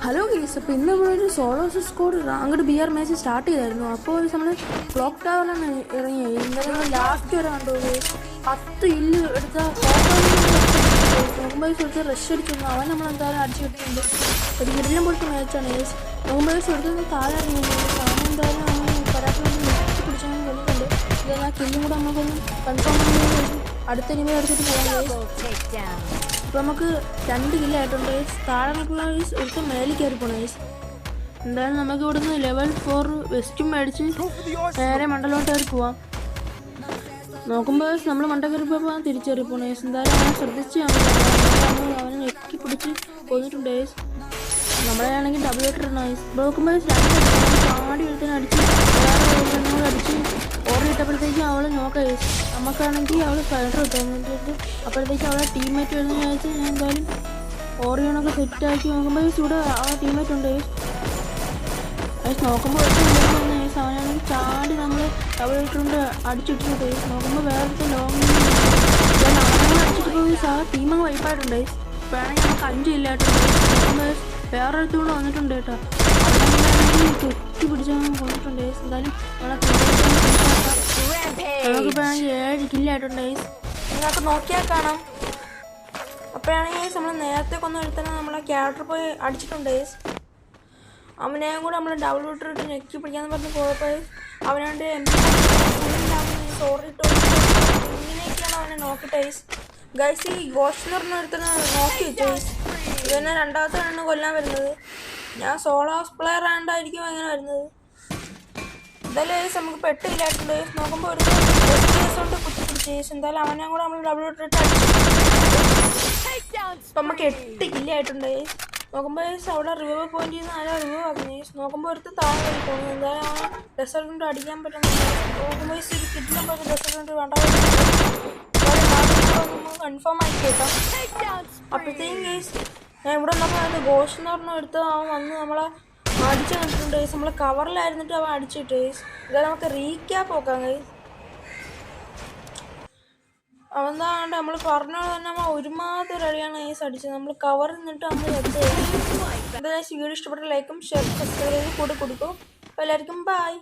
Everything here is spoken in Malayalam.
ഹലോ ഗൈസ്, അപ്പോൾ ഇന്ന് നമ്മളൊരു സോളോ സ്കോഡ് അങ്ങോട്ട് BR മാച്ച് സ്റ്റാർട്ട് ചെയ്തായിരുന്നു. അപ്പോൾ നമ്മൾ ക്ലോക്ക് ടവറിലാണ് ഇറങ്ങിയത്. ഇന്നലെ നമ്മൾ ലാസ്റ്റ് വരെ കണ്ടു 10 ഇല്ല് എടുത്ത നോക്കുമ്പോൾ എടുത്ത് റഷ് അടിച്ചിരുന്നു. അവൻ നമ്മൾ എന്തായാലും അടിച്ചു കിട്ടുന്നുണ്ട്. ഒരു കിടിലം പോലത്തെ മാച്ചാണ് ഗൈസ്. നോക്കുമ്പോൾ എടുത്ത് താഴെ ഇറങ്ങിയിട്ടുണ്ട്. അവൻ എന്തായാലും അവൻ പരാക്രമം നിർത്തി പിടിച്ചവൻ കൊല്ലുന്നുണ്ട്. ഇതാ ആ കില്ലും കൂടെ നമുക്കൊന്ന് കൺഫേം ആണെന്ന് അടുത്ത ഇനിമ എടുത്തിട്ട് പോകാം. അപ്പോൾ നമുക്ക് 2 കില്ലായിട്ടുണ്ട്. താഴെ നിൽക്കുന്ന ഒരുത്തം മേലിൽ കയറി പോകണം. എന്തായാലും നമുക്ക് ഇവിടുന്ന് ലെവൽ 4 വെസ്റ്റും മേടിച്ച് നേരെ മണ്ടലോട്ട് കയറി പോവാം. നോക്കുമ്പോൾ നമ്മൾ മണ്ട കയറി പോകാൻ തിരിച്ചേറി പോകണം. എന്തായാലും അവനെ ശ്രദ്ധിച്ച് അവനെ ഞെക്കി പിടിച്ച് കൊന്നിട്ടുണ്ട്. നമ്മളെ ആണെങ്കിൽ ഡബിൾ ഇട്ടിടണം. നോക്കുമ്പോൾ 2 ആടി എടുത്തിന് അടിച്ച് വേറെ അടിച്ച് ഓർഡർ ഇട്ടപ്പോഴത്തേക്കും അവൾ നോക്കാം. നമുക്കാണെങ്കിൽ അവൾ ഫൈഡർ കിട്ടുന്നുണ്ട്. അപ്പോഴത്തേക്ക് അവളെ ടീംമേറ്റ് വരുന്ന ചോദിച്ചാൽ ഞാൻ എന്തായാലും ഓറിയോണൊക്കെ സെറ്റാക്കി നോക്കുമ്പോൾ ഇവിടെ അവളെ ടീംമേറ്റ് ഉണ്ട്. നോക്കുമ്പോൾ അവനാണെങ്കിൽ ചാടി നമ്മൾ ഡബിൾ ഇട്ടുകൊണ്ട് അടിച്ചിട്ടുണ്ട്. നോക്കുമ്പോൾ വേറെ ലോങ് അടിച്ചിട്ട് പോയി ടീമങ്ങ് വൈപ്പായിട്ടുണ്ട്. വേണമെങ്കിൽ നമുക്ക് 5 ഇല്ലായിട്ടുണ്ട്. നോക്കുമ്പോൾ വേറൊരുത്തുകൊണ്ട് വന്നിട്ടുണ്ട് കേട്ടോ. അവനാണെങ്കിൽ തൊറ്റി പിടിച്ചവൻ കൊണ്ടിട്ടുണ്ട്. എന്തായാലും നമുക്കിപ്പോൾ 7 കില്ലായിട്ടുണ്ട്. നിങ്ങൾക്ക് നോക്കിയാൽ കാണാം. അപ്പോഴാണെങ്കിൽ നമ്മൾ നേരത്തെ കൊന്നു എടുത്താൽ നമ്മളെ ക്യാരക്ടർ പോയി അടിച്ചിട്ടുണ്ട്. അവനെയും കൂടെ നമ്മൾ ഡബിൾ ഇട്ടിട്ട് ഞെക്കി പിടിക്കാന്ന് പറഞ്ഞ് പോയപ്പോൾ അവനാണ്ട് സോറി ഇട്ടോ ഇങ്ങനെയൊക്കെയാണ് അവനെ നോക്കിട്ടെ ഗൈസ്. ഈ ഗോസ്റ്റ് എന്ന് പറഞ്ഞ ഒരുത്തന്നെ നോക്കി വെച്ചു. ഇതന്നെ രണ്ടാമത്തെ ആണ് കൊല്ലാൻ വരുന്നത്. ഞാൻ സോളോ പ്ലെയർ ആയതുകൊണ്ടായിരിക്കും അങ്ങനെ വരുന്നത്. എന്തായാലും നമുക്ക് 8 കില്ലായിട്ടുണ്ട്. നോക്കുമ്പോൾ ഒരു കൊണ്ട് കുത്തിപ്പിടിച്ച് എന്തായാലും അവനെ കൂടെ നമ്മൾ ഡബിൾ ഇട്ടിട്ട് അപ്പം നമുക്ക് 8 കില്ലായിട്ടുണ്ട്. നോക്കുമ്പോൾ അവിടെ റിവർ പോയിന്റ് ചെയ്യുന്ന ആരാ റിവർ ആക്കുന്നു. നോക്കുമ്പോൾ ഒരുത്ത് താഴെ വഴി പോകുന്നു. എന്തായാലും അവൻ ഡെസേർട്ട് കൊണ്ട് അടിക്കാൻ പറ്റുന്നത്. നോക്കുമ്പോൾ കിട്ടില്ല പോലെ ഡെസേർട്ട് കൊണ്ട് വേണ്ട കൺഫേം ആക്കി കേൾക്കാം. അപ്പോഴത്തേക്കും കേസ് ഞാൻ ഇവിടെ വന്നപ്പോൾ ഗോഷ് എന്ന് പറഞ്ഞ എടുത്ത് അവൻ വന്ന് നമ്മളെ അടിച്ചു കണ്ടിട്ടുണ്ട്. നമ്മൾ കവറിലായിരുന്നിട്ട് അവൻ അടിച്ചിട്ട് ഇതാ നമുക്ക് റീക്യാപ്പ് നോക്കാം. അവന്താണ്ട് നമ്മൾ പറഞ്ഞോളൂ തന്നെ നമ്മൾ ഒരുമാതിരി റെഡിയാണ് അടിച്ചത്. നമ്മൾ കവറിൽ നിന്നിട്ട് നമ്മൾ എത്തുക. എന്തായാലും വീഡിയോ ഇഷ്ടപ്പെട്ട ലൈക്കും ഷെയർ സബ്സ്ക്രൈബ് ചെയ്ത് കൂടെ കൊടുക്കും. അപ്പോൾ എല്ലാവർക്കും ബൈ.